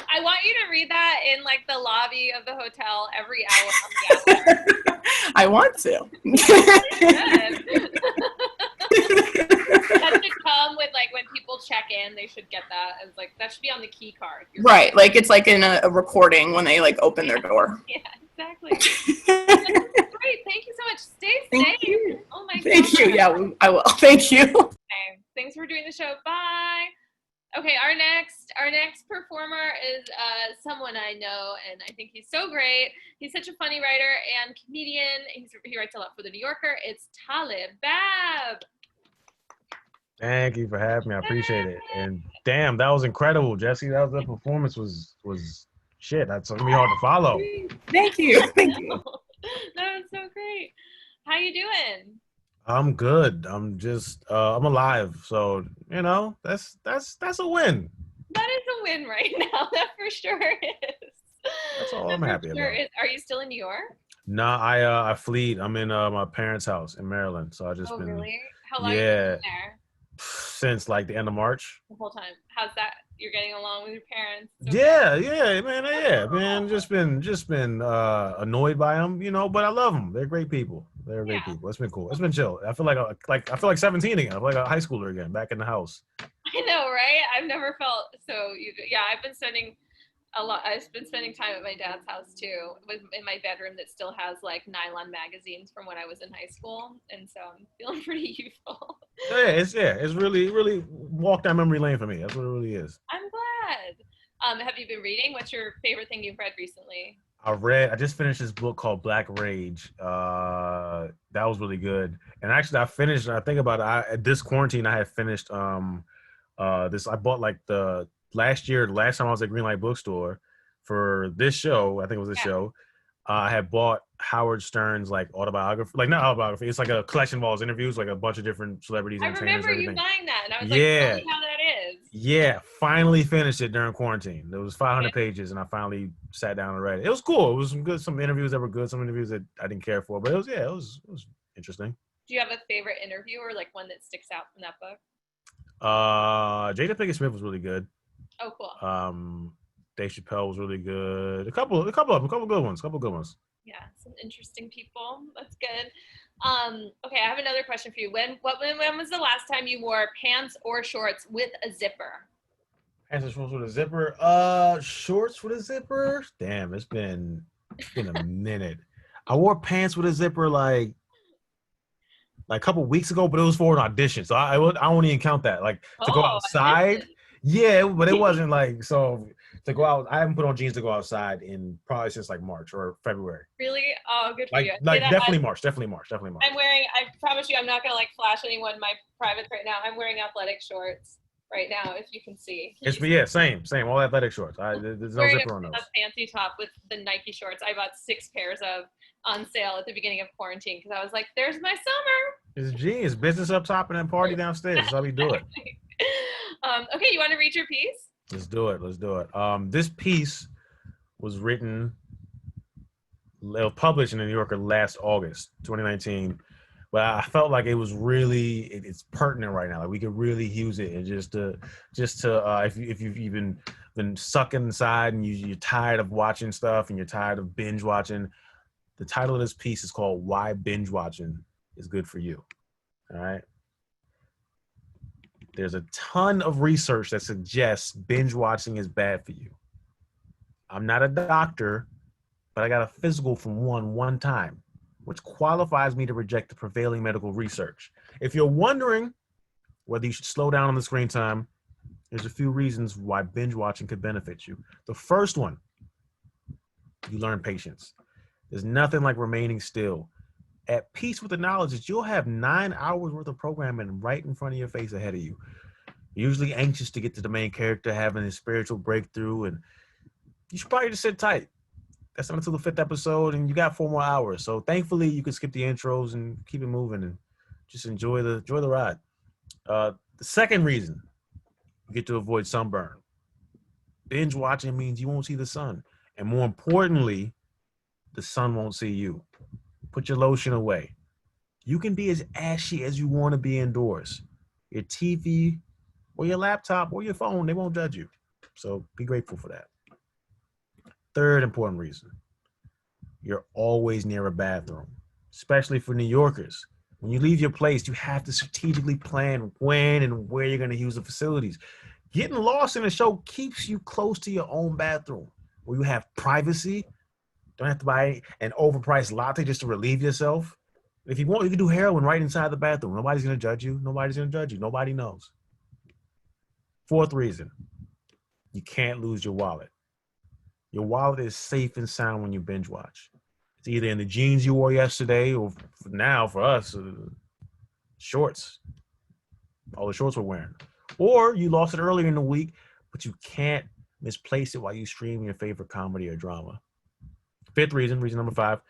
I want you to read that in like the lobby of the hotel every hour on the hour. I want to. That should come with like when people check in, they should get that as like that should be on the key card. Right, like it's like in a recording when they like open their door. Yeah, exactly. Great, thank you so much. Stay Thank safe. you. Oh my Thank God. you. Yeah, I will. Thank you. Okay, thanks for doing the show. Bye. Okay, our next performer is someone I know, and I think he's so great. He's such a funny writer and comedian. He writes a lot for The New Yorker. It's Talib Babb. Thank you for having me. I appreciate it. And damn, that was incredible, Jesse. That performance was shit. That's gonna be hard to follow. Thank you. Thank you. That was so great. How you doing? I'm good. I'm just I'm alive. So, you know, that's a win. That is a win right now. That for sure is. That's all I'm happy about. Are you still in New York? Nah, I fled. I'm in my parents' house in Maryland. So I just been Really? How long have you been there? Since like the end of March. The whole time. How's that? You're getting along with your parents? Man. Just been annoyed by them, you know, but I love them. They're great people. Great people. It's been cool. It's been chill. I feel like 17 again. I feel like a high schooler again, back in the house. I know, right? I've never felt so. I've been spending time at my dad's house too, in my bedroom that still has like nylon magazines from when I was in high school, and so I'm feeling pretty youthful. It's really walk down memory lane for me. That's what it really is. I'm glad. Have you been reading? What's your favorite thing you've read recently? I just finished this book called Black Rage. That was really good. And actually I think about it, at this quarantine I had finished I bought like the last time I was at Greenlight Bookstore for this show, I think it was this show, I had bought Howard Stern's like autobiography, like not autobiography, it's like a collection of all his interviews, like a bunch of different celebrities. I and remember you everything. buying that, and I was like, tell me how that is. Yeah, finally finished it during quarantine. There was 500 pages, and I finally sat down and read it. It was cool. It was some interviews that were good, some interviews that I didn't care for, but it was interesting. Do you have a favorite interview or like one that sticks out from that book? Jada Pinkett Smith was really good. Oh, cool. Dave Chappelle was really good. A couple good ones. Yeah, some interesting people. That's good. Okay, I have another question for you. When was the last time you wore pants or shorts with a zipper? Pants or shorts with a zipper? Shorts with a zipper? Damn, it's been a minute. I wore pants with a zipper like a couple weeks ago, but it was for an audition, so I won't even count that. Like to go outside. Yeah, but it wasn't like so to go out. I haven't put on jeans to go outside in probably since like March or February. Really? Oh, good for you. Like definitely March. I'm wearing. I promise you, I'm not gonna like flash anyone my privates right now. I'm wearing athletic shorts right now, if you can see. Same. All athletic shorts. There's no zipper on those. A fancy top with the Nike shorts. I bought 6 pairs of on sale at the beginning of quarantine because I was like, "There's my summer." It's jeans, business up top and then party downstairs. That's how we do it. Okay, you want to read your piece? Let's do it. This piece was published in the New Yorker last August, 2019. But I felt like it was really, it's pertinent right now. Like we could really use it, and just to if you've even been sucked inside and you're tired of watching stuff and you're tired of binge watching, the title of this piece is called "Why Binge Watching is Good for You." All right. There's a ton of research that suggests binge watching is bad for you. I'm not a doctor, but I got a physical from one time. which qualifies me to reject the prevailing medical research. If you're wondering whether you should slow down on the screen time, there's a few reasons why binge watching could benefit you. The first one, you learn patience. There's nothing like remaining still, at peace with the knowledge that you'll have 9 hours worth of programming right in front of your face ahead of you. You're usually anxious to get to the main character having his spiritual breakthrough, and you should probably just sit tight. That's not until the 5th episode, and you got 4 more hours. So thankfully, you can skip the intros and keep it moving and just enjoy the ride. The second reason, you get to avoid sunburn. Binge watching means you won't see the sun, and more importantly, the sun won't see you. Put your lotion away. You can be as ashy as you want to be indoors. Your TV or your laptop or your phone, they won't judge you. So be grateful for that. Third important reason, you're always near a bathroom, especially for New Yorkers. When you leave your place, you have to strategically plan when and where you're going to use the facilities. Getting lost in a show keeps you close to your own bathroom, where you have privacy. Don't have to buy an overpriced latte just to relieve yourself. If you want, you can do heroin right inside the bathroom. Nobody's going to judge you. Nobody's going to judge you. Nobody knows. Fourth reason, you can't lose your wallet. Your wallet is safe and sound when you binge watch. It's either in the jeans you wore yesterday or now for us, shorts. All the shorts we're wearing. Or you lost it earlier in the week, but you can't misplace it while you stream your favorite comedy or drama. Fifth reason number 5,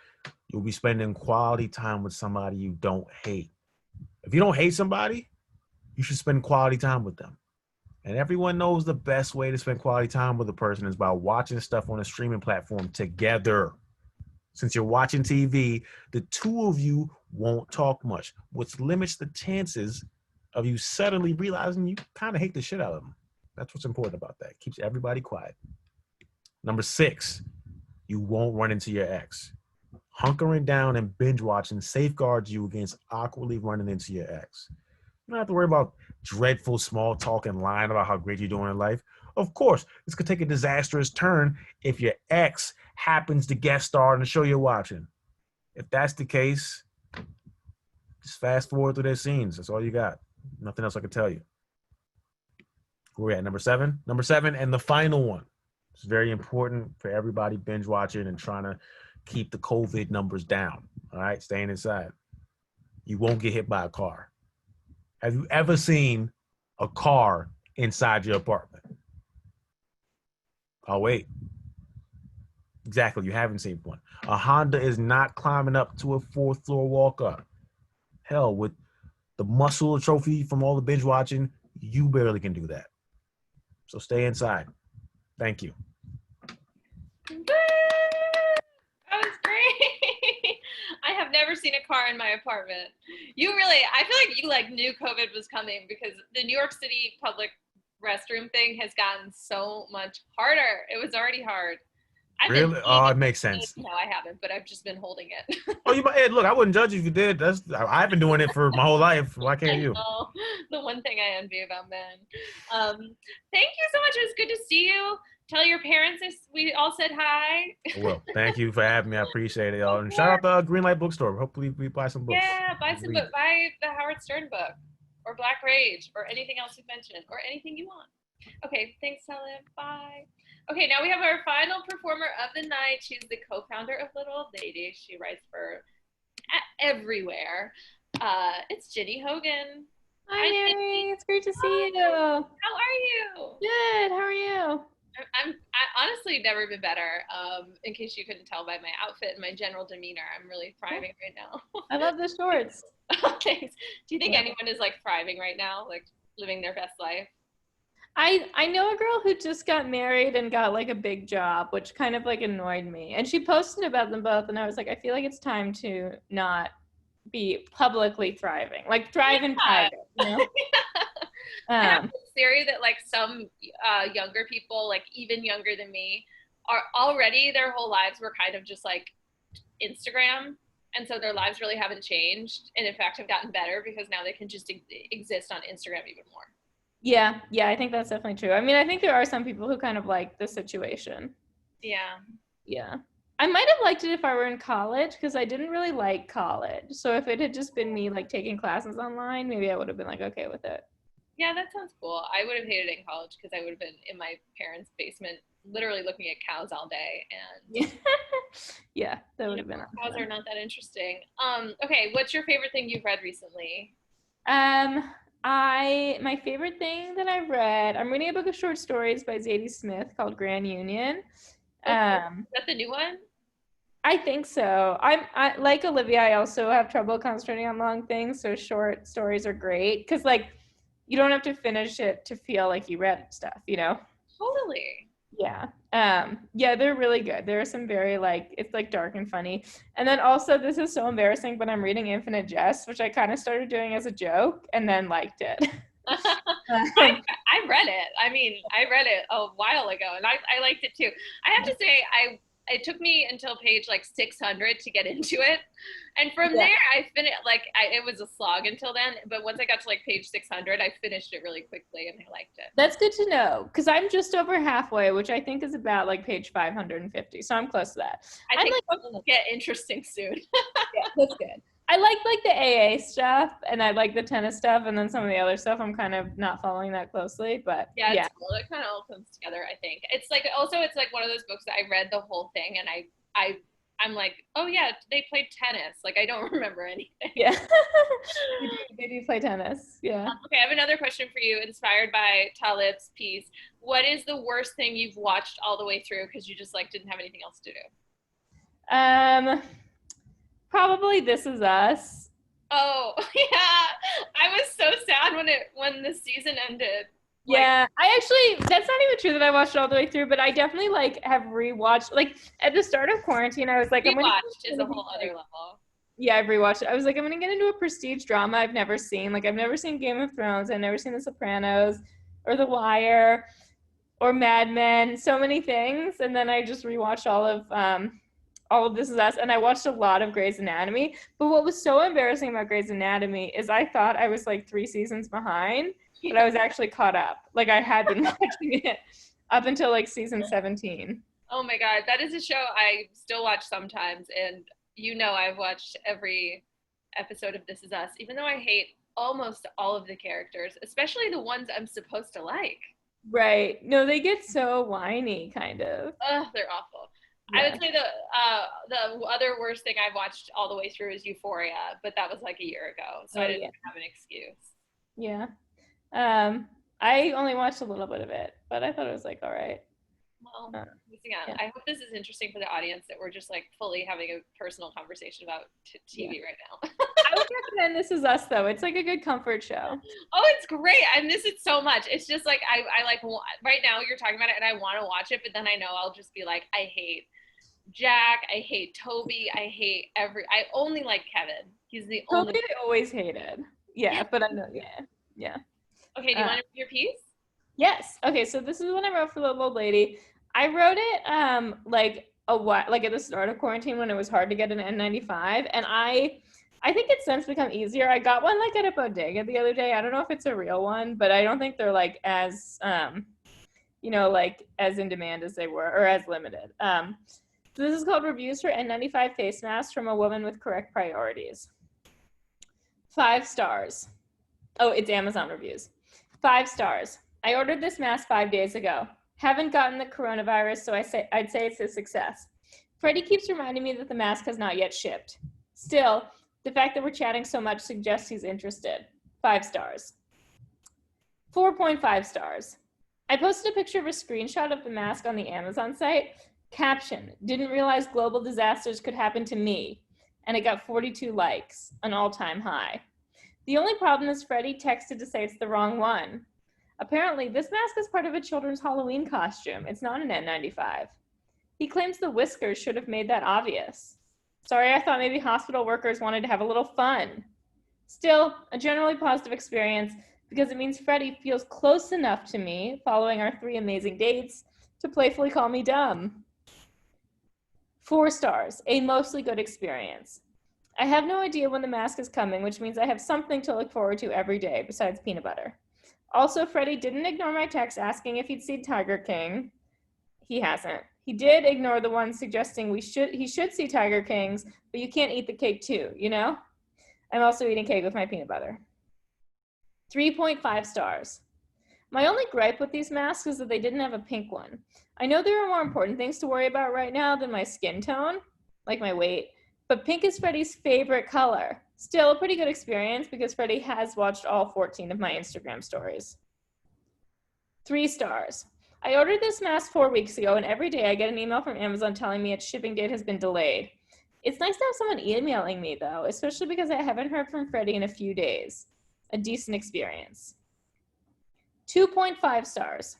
you'll be spending quality time with somebody you don't hate. If you don't hate somebody, you should spend quality time with them. And everyone knows the best way to spend quality time with a person is by watching stuff on a streaming platform together. Since you're watching TV, the two of you won't talk much, which limits the chances of you suddenly realizing you kind of hate the shit out of them. That's what's important about that. Keeps everybody quiet. Number 6, you won't run into your ex. Hunkering down and binge watching safeguards you against awkwardly running into your ex. You don't have to worry about dreadful small talk and lying about how great you're doing in life. Of course, this could take a disastrous turn if your ex happens to guest star in the show you're watching. If that's the case, just fast forward through their scenes. That's all you got. Nothing else I can tell you. Where we at? Number 7? Number 7 and the final one. It's very important for everybody binge watching and trying to keep the COVID numbers down. All right, staying inside. You won't get hit by a car. Have you ever seen a car inside your apartment? Oh, wait. Exactly, you haven't seen one. A Honda is not climbing up to a 4th floor walk-up. Hell, with the muscle trophy from all the binge watching, you barely can do that. So stay inside. Thank you. Woo! That was great. I have never seen a car in my apartment. I feel like you knew COVID was coming, because the New York City public restroom thing has gotten so much harder. It was already hard. Really? Oh, it makes sense. No, I haven't, but I've just been holding it. Oh, you might. Hey, look, I wouldn't judge you if you did. I've been doing it for my whole life. Why can't you? The one thing I envy about men. Thank you so much. It was good to see you. Tell your parents we all said hi. Well, thank you for having me. I appreciate it, y'all. And shout out to Greenlight Bookstore. Hopefully we buy some books. Yeah, buy some books. Buy the Howard Stern book, or Black Rage, or anything else you mentioned, or anything you want. Okay, thanks, Talib. Bye. Okay, now we have our final performer of the night. She's the co-founder of Little Old Lady. She writes for everywhere. It's Ginny Hogan. Hi, Mary. It's great to see you. How are you? Good. How are you? I honestly never been better. In case you couldn't tell by my outfit and my general demeanor, I'm really thriving right now. I love the shorts. Thanks. Do you think anyone is like thriving right now, like living their best life? I know a girl who just got married and got like a big job, which kind of like annoyed me. And she posted about them both, and I was like, I feel like it's time to not be publicly thriving, like thrive in private. You know? I have this theory that like some younger people, like even younger than me, are already their whole lives were kind of just like Instagram, and so their lives really haven't changed, and in fact have gotten better because now they can just exist on Instagram even more. Yeah, I think that's definitely true. I mean, I think there are some people who kind of like the situation. Yeah. I might have liked it if I were in college because I didn't really like college. So if it had just been me like taking classes online, maybe I would have been like okay with it. Yeah, that sounds cool. I would have hated it in college because I would have been in my parents' basement, literally looking at cows all day. And Yeah, that would have been cows awesome. are not that interesting. Okay, what's your favorite thing you've read recently? My favorite thing that I've read, I'm reading a book of short stories by Zadie Smith called Grand Union. Is that the new one? I think so. I like Olivia, I also have trouble concentrating on long things, so short stories are great because like you don't have to finish it to feel like you read stuff, you know? Totally. Yeah. Yeah, they're really good. There are some very like, it's like dark and funny. And then also, this is so embarrassing, but I'm reading Infinite Jest, which I kind of started doing as a joke and then liked it. I read it. I mean, I read it a while ago and I liked it too. I have to say, it took me until page like 600 to get into it. And from there, I finished, like, it was a slog until then. But once I got to like page 600, I finished it really quickly and I liked it. That's good to know because I'm just over halfway, which I think is about like page 550. So I'm close to that. I think it'll get interesting soon. Yeah, that's good. I like the AA stuff and I like the tennis stuff, and then some of the other stuff I'm kind of not following that closely, but yeah. It's cool. It kind of all comes together, I think. It's like, also, it's like one of those books that I read the whole thing and I'm like, oh yeah, they played tennis. Like, I don't remember anything. Yeah. They do play tennis. Yeah. Okay, I have another question for you, inspired by Talib's piece. What is the worst thing you've watched all the way through because you just like didn't have anything else to do? Probably This Is Us. Oh yeah, I was so sad when the season ended. Like, yeah, I actually, that's not even true that I watched it all the way through, but I definitely like have rewatched, like at the start of quarantine, I was like, rewatched is a whole other level. Yeah, I've rewatched it. I was like, I'm gonna get into a prestige drama I've never seen. Like, I've never seen Game of Thrones, I've never seen The Sopranos or The Wire or Mad Men, so many things. And then I just rewatched all of This Is Us, and I watched a lot of Grey's Anatomy. But what was so embarrassing about Grey's Anatomy is I thought I was like 3 seasons behind, but I was actually caught up. Like, I had been watching it up until like season 17. Oh my God, that is a show I still watch sometimes, and I've watched every episode of This Is Us, even though I hate almost all of the characters, especially the ones I'm supposed to like. Right. No, they get so whiny, kind of. Ugh, they're awful. Yeah. I would say the other worst thing I've watched all the way through is Euphoria, but that was like a year ago, so I didn't have an excuse. Yeah. I only watched a little bit of it, but I thought it was like all right. Well, I hope this is interesting for the audience, that we're just like fully having a personal conversation about TV right now. I would recommend This Is Us though. It's like a good comfort show. Oh, it's great. I miss it so much. It's just like I like, right now you're talking about it and I want to watch it, but then I know I'll just be like, I hate Jack, I hate Toby, I only like Kevin. He's the only. Toby I always hated. Yeah, but I know. Yeah. Okay, do you want to read your piece? Yes. Okay, so this is what I wrote for the old lady. I wrote it like at the start of quarantine when it was hard to get an N95, and I think it's since become easier. I got one like at a bodega the other day. I don't know if it's a real one, but I don't think they're like as like as in demand as they were, or as limited. So this is called Reviews for N95 Face Masks from a Woman with Correct Priorities. 5 stars. Oh, it's Amazon reviews. 5 stars. I ordered this mask 5 days ago. Haven't gotten the coronavirus, so I'd say it's a success. Freddie keeps reminding me that the mask has not yet shipped. Still, the fact that we're chatting so much suggests he's interested. 5 stars. 4.5 stars. I posted a picture of a screenshot of the mask on the Amazon site. Caption, didn't realize global disasters could happen to me. And it got 42 likes, an all-time high. The only problem is Freddie texted to say it's the wrong one. Apparently, this mask is part of a children's Halloween costume. It's not an N95. He claims the whiskers should have made that obvious. Sorry, I thought maybe hospital workers wanted to have a little fun. Still, a generally positive experience because it means Freddie feels close enough to me, following our 3 amazing dates, to playfully call me dumb. 4 stars, a mostly good experience. I have no idea when the mask is coming, which means I have something to look forward to every day besides peanut butter. Also, Freddie didn't ignore my text asking if he'd seen Tiger King. He hasn't. He did ignore the one suggesting he should see Tiger Kings, but you can't eat the cake too, you know? I'm also eating cake with my peanut butter. 3.5 stars. My only gripe with these masks is that they didn't have a pink one. I know there are more important things to worry about right now than my skin tone, like my weight, but pink is Freddie's favorite color. Still a pretty good experience because Freddie has watched all 14 of my Instagram stories. 3 stars. I ordered this mask 4 weeks ago, and every day I get an email from Amazon telling me its shipping date has been delayed. It's nice to have someone emailing me, though, especially because I haven't heard from Freddie in a few days. A decent experience. 2.5 stars.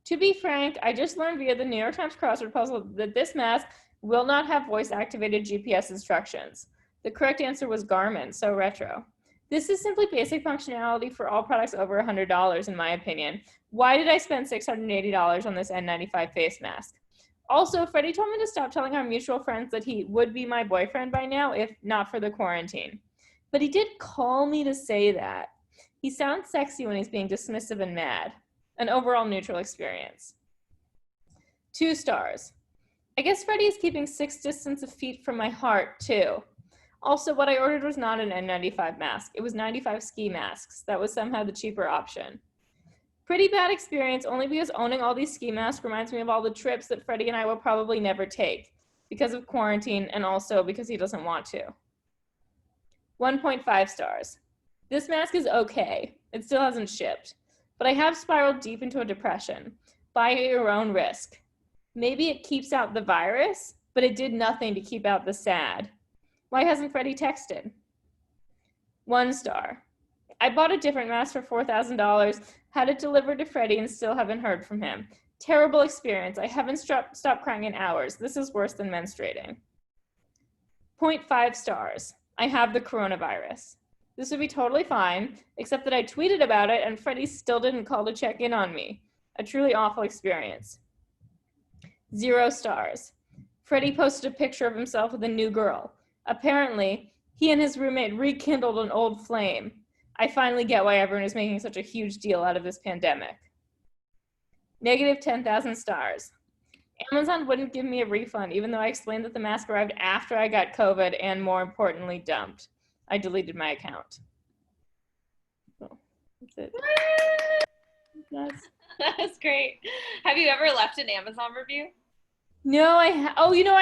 To be frank, I just learned via the New York Times crossword puzzle that this mask will not have voice-activated GPS instructions. The correct answer was Garmin, so retro. This is simply basic functionality for all products over $100, in my opinion. Why did I spend $680 on this N95 face mask? Also, Freddie told me to stop telling our mutual friends that he would be my boyfriend by now if not for the quarantine. But he did call me to say that. He sounds sexy when he's being dismissive and mad. An overall neutral experience. 2 stars. I guess Freddie is keeping 6 distance of feet from my heart, too. Also, what I ordered was not an N95 mask. It was 95 ski masks. That was somehow the cheaper option. Pretty bad experience only because owning all these ski masks reminds me of all the trips that Freddie and I will probably never take because of quarantine and also because he doesn't want to. 1.5 stars. This mask is okay. It still hasn't shipped. But I have spiraled deep into a depression. Buy at your own risk. Maybe it keeps out the virus, but it did nothing to keep out the sad. Why hasn't Freddie texted? 1 star. I bought a different mask for $4,000, had it delivered to Freddie, and still haven't heard from him. Terrible experience. I haven't stopped crying in hours. This is worse than menstruating. 0.5 stars. I have the coronavirus. This would be totally fine, except that I tweeted about it and Freddie still didn't call to check in on me. A truly awful experience. 0 stars. Freddie posted a picture of himself with a new girl. Apparently, he and his roommate rekindled an old flame. I finally get why everyone is making such a huge deal out of this pandemic. Negative 10,000 stars. Amazon wouldn't give me a refund, even though I explained that the mask arrived after I got COVID and, more importantly, dumped. I deleted my account. So, that's it. That's great. Have you ever left an Amazon review? No, I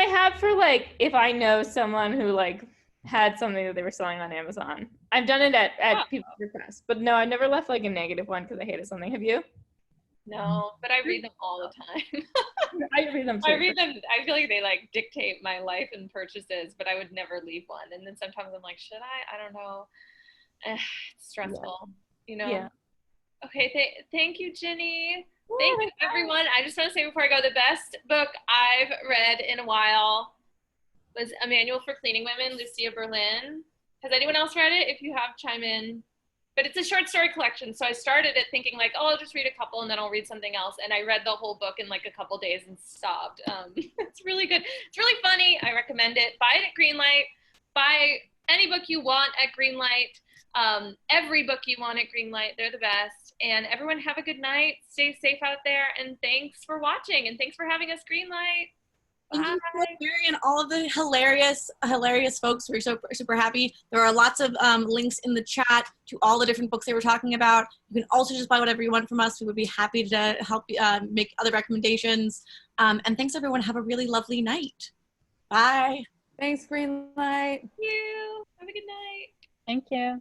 have for, like, if I know someone who, like, had something that they were selling on Amazon. I've done it at people's requests, but no, I never left, like, a negative one because I hated something. Have you? No, but I read them all the time. I read them too. I read them. I feel like they, like, dictate my life and purchases, but I would never leave one. And then sometimes I'm like, should I? I don't know. It's stressful, you know? Yeah. Okay, thank you, Ginny. Thank you, everyone. I just want to say before I go, the best book I've read in a while was A Manual for Cleaning Women, Lucia Berlin. Has anyone else read it? If you have, chime in. But it's a short story collection, so I started it thinking, like, oh, I'll just read a couple and then I'll read something else. And I read the whole book in, like, a couple days and stopped. It's really good. It's really funny. I recommend it. Buy it at Greenlight. Buy any book you want at Greenlight. Every book you want at Greenlight. They're the best. And everyone have a good night. Stay safe out there. And thanks for watching. And thanks for having us, Greenlight. Thank you so much, Mary, and all of the hilarious folks. We're super happy. There are lots of links in the chat to all the different books they were talking about. You can also just buy whatever you want from us. We would be happy to help make other recommendations. And thanks, everyone. Have a really lovely night. Bye. Thanks, Greenlight. Thank you. Have a good night. Thank you.